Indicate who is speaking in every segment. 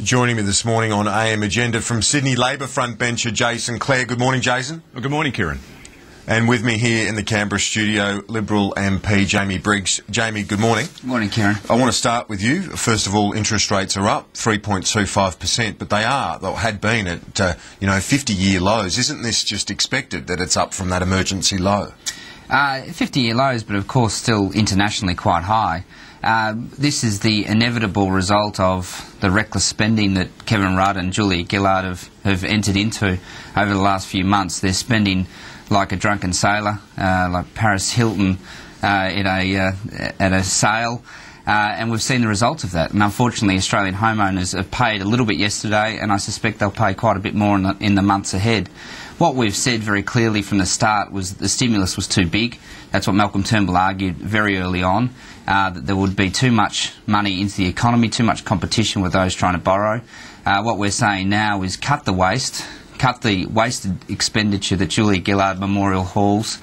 Speaker 1: Joining me this morning on AM Agenda from Sydney Labor frontbencher Jason Clare. Good morning, Jason.
Speaker 2: Well, good morning, Kieran.
Speaker 1: And with me here in the Canberra studio, Liberal MP Jamie Briggs. Jamie, good morning.
Speaker 3: Good morning, Kieran.
Speaker 1: I want to start with you. First of all, interest rates are up 3.25%, but they had been at 50-year lows. Isn't this just expected that it's up from that emergency low?
Speaker 3: 50-year lows, but of course still internationally quite high. This is the inevitable result of the reckless spending that Kevin Rudd and Julia Gillard have entered into over the last few months. They're spending like a drunken sailor, like Paris Hilton at a sale, and we've seen the results of that. And unfortunately, Australian homeowners have paid a little bit yesterday, and I suspect they'll pay quite a bit more in the months ahead. What we've said very clearly from the start was the stimulus was too big. That's what Malcolm Turnbull argued very early on, that there would be too much money into the economy, too much competition with those trying to borrow. What we're saying now is cut the waste, cut the wasted expenditure that Julia Gillard Memorial Halls.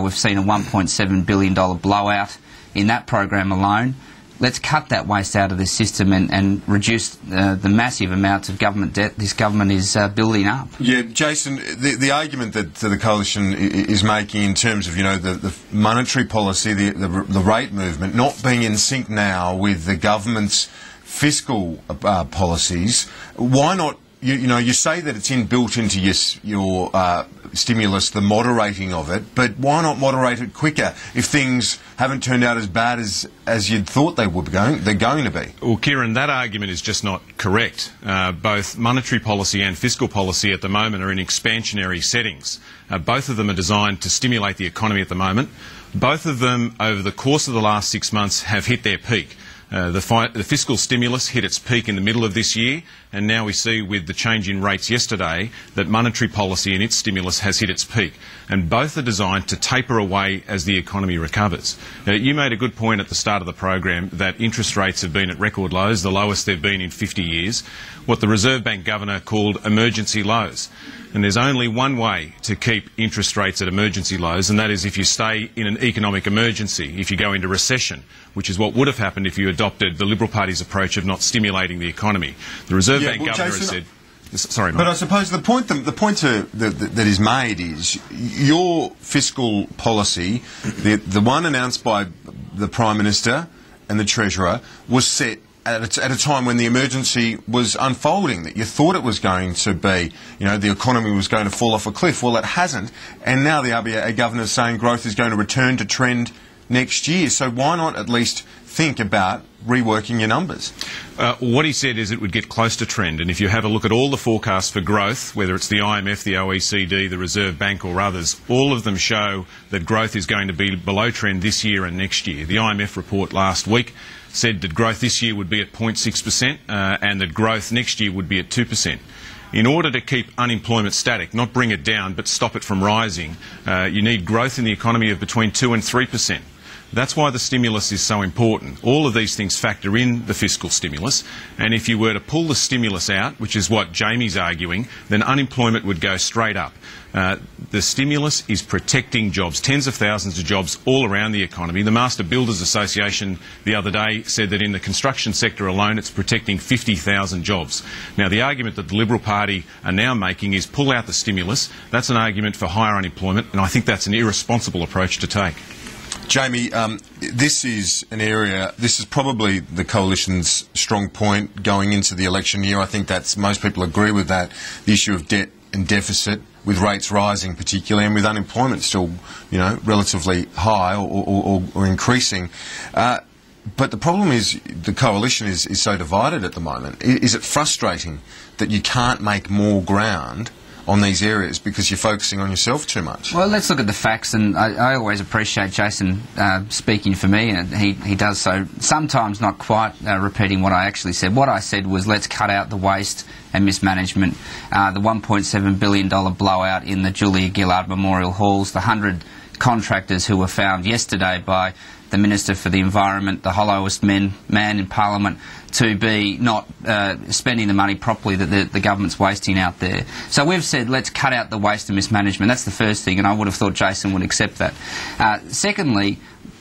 Speaker 3: We've seen a $1.7 billion blowout in that program alone. Let's cut that waste out of the system and reduce the massive amounts of government debt this government is building up.
Speaker 1: Yeah, Jason, the argument that the coalition is making in terms of the monetary policy, the rate movement, not being in sync now with the government's fiscal policies, why not? You say that it's inbuilt into your stimulus, the moderating of it, but why not moderate it quicker if things haven't turned out as bad as you'd thought they're going to be?
Speaker 2: Well, Kieran, that argument is just not correct. Both monetary policy and fiscal policy at the moment are in expansionary settings. Both of them are designed to stimulate the economy at the moment. Both of them, over the course of the last 6 months, have hit their peak. The fiscal stimulus hit its peak in the middle of this year, and now we see with the change in rates yesterday that monetary policy and its stimulus has hit its peak. And both are designed to taper away as the economy recovers. Now, you made a good point at the start of the program that interest rates have been at record lows, the lowest they've been in 50 years, what the Reserve Bank Governor called emergency lows. And there's only one way to keep interest rates at emergency lows, and that is if you stay in an economic emergency, if you go into recession, which is what would have happened if you adopted the Liberal Party's approach of not stimulating the economy. The Reserve Bank Governor has said... Sorry, Mike.
Speaker 1: But I suppose the point that is made is your fiscal policy, the one announced by the Prime Minister and the Treasurer, was set at a time when the emergency was unfolding, that you thought it was going to be, the economy was going to fall off a cliff. Well, it hasn't, and now the RBA Governor is saying growth is going to return to trend next year. So why not at least think about reworking your numbers?
Speaker 2: What he said is it would get close to trend, and if you have a look at all the forecasts for growth, whether it's the IMF, the OECD, the Reserve Bank or others, all of them show that growth is going to be below trend this year and next year. The IMF report last week said that growth this year would be at 0.6% and that growth next year would be at 2%. In order to keep unemployment static, not bring it down but stop it from rising, you need growth in the economy of between 2 and 3%. That's why the stimulus is so important. All of these things factor in the fiscal stimulus, and if you were to pull the stimulus out, which is what Jamie's arguing, then unemployment would go straight up. The stimulus is protecting jobs, tens of thousands of jobs all around the economy. The Master Builders Association the other day said that in the construction sector alone it's protecting 50,000 jobs. Now, the argument that the Liberal Party are now making is pull out the stimulus. That's an argument for higher unemployment, and I think that's an irresponsible approach to take.
Speaker 1: Jamie, this is probably the Coalition's strong point going into the election year. I think most people agree with that. The issue of debt and deficit, with rates rising particularly, and with unemployment still, relatively high or increasing. But the problem is the Coalition is so divided at the moment. Is it frustrating that you can't make more ground on these areas because you're focusing on yourself too much?
Speaker 3: Well, let's look at the facts, and I always appreciate Jason speaking for me, and he does so, sometimes not quite repeating what I actually said. What I said was let's cut out the waste and mismanagement, the $1.7 billion blowout in the Julia Gillard Memorial Halls, the 100 contractors who were found yesterday by the Minister for the Environment, the hollowest man in Parliament, to be not spending the money properly that the government's wasting out there. So we've said let's cut out the waste and mismanagement. That's the first thing, and I would have thought Jason would accept that. Secondly,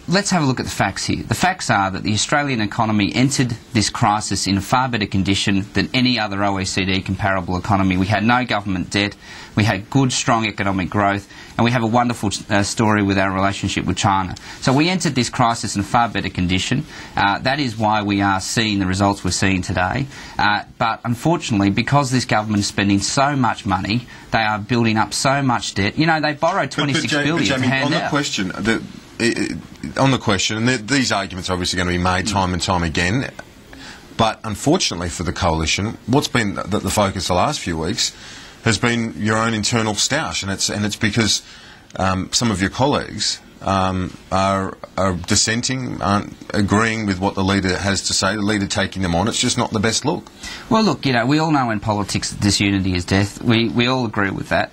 Speaker 3: let's have a look at the facts here. The facts are that the Australian economy entered this crisis in a far better condition than any other OECD comparable economy. We had no government debt, we had good, strong economic growth, and we have a wonderful story with our relationship with China. So we entered this crisis in a far better condition. That is why we are seeing the results we're seeing today. But unfortunately, because this government is spending so much money, they are building up so much debt. You know, they borrowed $26 billion
Speaker 1: Jamie,
Speaker 3: to hand
Speaker 1: on
Speaker 3: out.
Speaker 1: On the question, and these arguments are obviously going to be made time and time again, but unfortunately for the coalition, what's been the focus the last few weeks has been your own internal stoush, and it's because some of your colleagues are dissenting, aren't agreeing with what the leader has to say, the leader taking them on. It's just not the best look.
Speaker 3: Well, look, you know, we all know in politics that disunity is death. We all agree with that.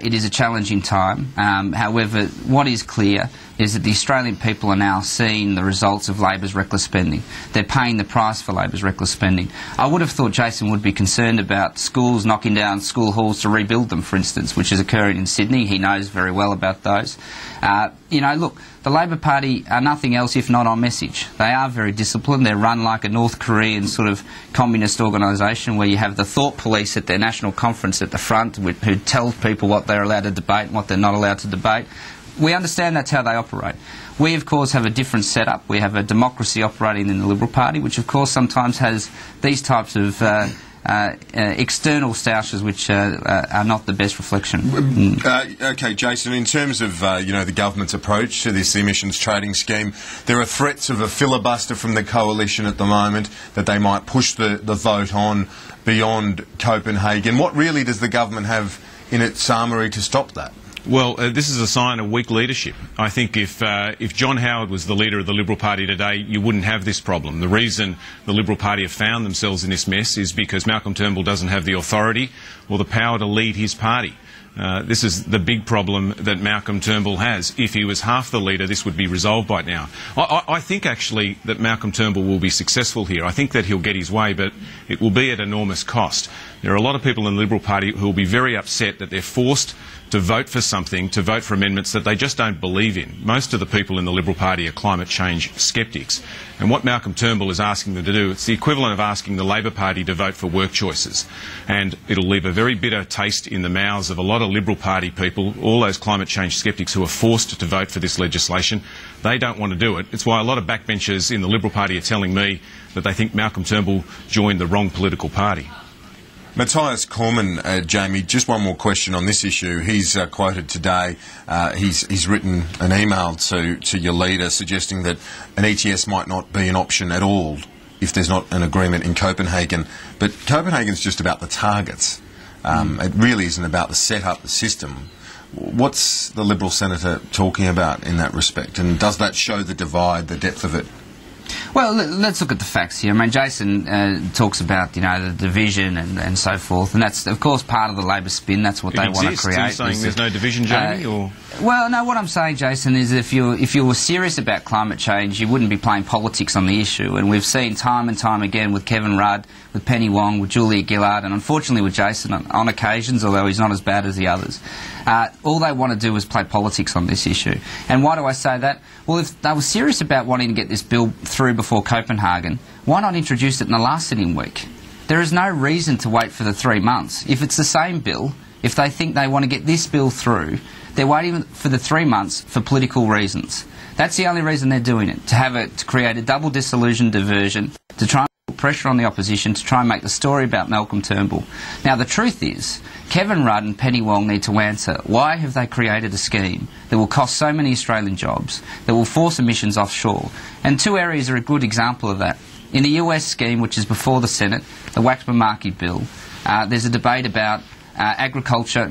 Speaker 3: It is a challenging time. However, what is clear is that the Australian people are now seeing the results of Labor's reckless spending. They're paying the price for Labor's reckless spending. I would have thought Jason would be concerned about schools knocking down school halls to rebuild them, for instance, which is occurring in Sydney. He knows very well about those. You know, look, the Labor Party are nothing else if not on message. They are very disciplined. They're run like a North Korean sort of communist organisation where you have the thought police at their national conference at the front who tell people what they're allowed to debate and what they're not allowed to debate. We understand that's how they operate. We, of course, have a different setup. We have a democracy operating in the Liberal Party, which, of course, sometimes has these types of external stoushes which are not the best reflection.
Speaker 1: Okay, Jason, in terms of you know, the government's approach to this emissions trading scheme, there are threats of a filibuster from the coalition at the moment that they might push the vote on beyond Copenhagen. What really does the government have in its armoury to stop that?
Speaker 2: Well, this is a sign of weak leadership. I think if John Howard was the leader of the Liberal Party today, you wouldn't have this problem. The reason the Liberal Party have found themselves in this mess is because Malcolm Turnbull doesn't have the authority or the power to lead his party. This is the big problem that Malcolm Turnbull has. If he was half the leader, this would be resolved by now. I think actually that Malcolm Turnbull will be successful here. I think that he'll get his way, but it will be at enormous cost. There are a lot of people in the Liberal Party who will be very upset that they're forced to vote for something, to vote for amendments that they just don't believe in. Most of the people in the Liberal Party are climate change sceptics. And what Malcolm Turnbull is asking them to do, it's the equivalent of asking the Labor Party to vote for work choices. And it'll leave a very bitter taste in the mouths of a lot of Liberal Party people, all those climate change sceptics who are forced to vote for this legislation. They don't want to do it. It's why a lot of backbenchers in the Liberal Party are telling me that they think Malcolm Turnbull joined the wrong political party.
Speaker 1: Matthias Cormann, Jamie, just one more question on this issue. He's quoted today, he's written an email to your leader suggesting that an ETS might not be an option at all if there's not an agreement in Copenhagen. But Copenhagen's just about the targets. It really isn't about the setup, the system. What's the Liberal senator talking about in that respect? And does that show the divide, the depth of it?
Speaker 3: Well, let's look at the facts here. I mean, Jason talks about, you know, the division and so forth, and that's, of course, part of the Labor spin. That's what they want to create.
Speaker 2: Are you saying there's no division, Jamie? Or?
Speaker 3: Well, no, what I'm saying, Jason, is if you were serious about climate change, you wouldn't be playing politics on the issue. And we've seen time and time again with Kevin Rudd, with Penny Wong, with Julia Gillard, and unfortunately with Jason on occasions, although he's not as bad as the others. All they want to do is play politics on this issue. And why do I say that? Well, if they were serious about wanting to get this bill through before Copenhagen, why not introduce it in the last sitting week? There is no reason to wait for the 3 months. If it's the same bill, if they think they want to get this bill through, they're waiting for the 3 months for political reasons. That's the only reason they're doing it, to create a double disillusion diversion, to try and put pressure on the opposition, to try and make the story about Malcolm Turnbull. Now, the truth is, Kevin Rudd and Penny Wong need to answer, why have they created a scheme that will cost so many Australian jobs, that will force emissions offshore? And two areas are a good example of that. In the US scheme, which is before the Senate, the Waxman-Markey bill, there's a debate about agriculture